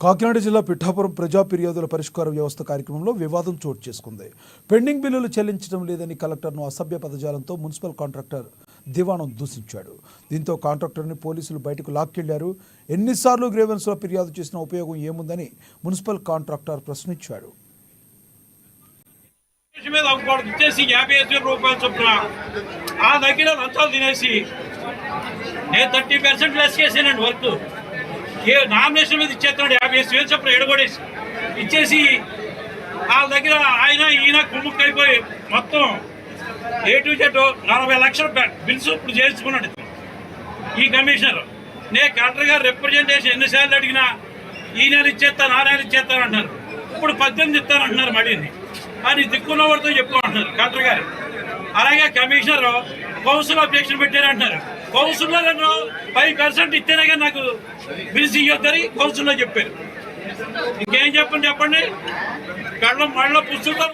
కాకినాడ జిల్లా పిఠాపురం ప్రజా ఫిర్యాదుల పరిష్కార వ్యవస్థ కార్యక్రమంలో వివాదం చోటు చేసుకుంది. పెండింగ్ బిల్లులు చెల్లించడం లేదని కలెక్టర్ను అసభ్య పదజాలంతో మున్సిపల్ కాంట్రాక్టర్ దివాణం దూషించాడు. దీంతో కాంట్రాక్టర్ని పోలీసులు బయటకు లాక్కెళ్లారు. ఎన్నిసార్లు గ్రీవెన్స్లో ఫిర్యాదు చేసిన ఉపయోగం ఏముందని మున్సిపల్ కాంట్రాక్టర్ ప్రశ్నించాడు. నామినేషన్ మీద ఇచ్చేస్తున్నాడు 50,000 చొప్పున ఎడగొడేసి ఇచ్చేసి వాళ్ళ దగ్గర ఆయన ఈయన కుమ్ముక్కైపోయి మొత్తం A to Z 40 లక్షల బిల్స్ ఇప్పుడు చేసుకున్నాడు ఈ కమిషనర్. నేను కలెక్టర్ గారు రిప్రజెంటేషన్ ఎన్నిసార్లు అడిగినా ఈ నెల ఇచ్చేస్తాను ఆ నెల ఇచ్చేస్తాను అంటున్నారు. ఇప్పుడు 18 ఇస్తానంటున్నారు. మడిని అని దిక్కున్న వాడితో చెప్పుకుంటున్నారు కలెక్టర్ గారు. అలాగే కమిషనర్ కౌన్సిల్ అబ్జెక్షన్ పెట్టారంటున్నారు. కౌన్సిల్లో 5% ఇస్తేనే కానీ నాకు బిల్స్ ఇవ్వద్దని కౌన్సిల్లో చెప్పారు. ఇంకేం చెప్పండి కళ్ళ మళ్ళీ పుస్తకం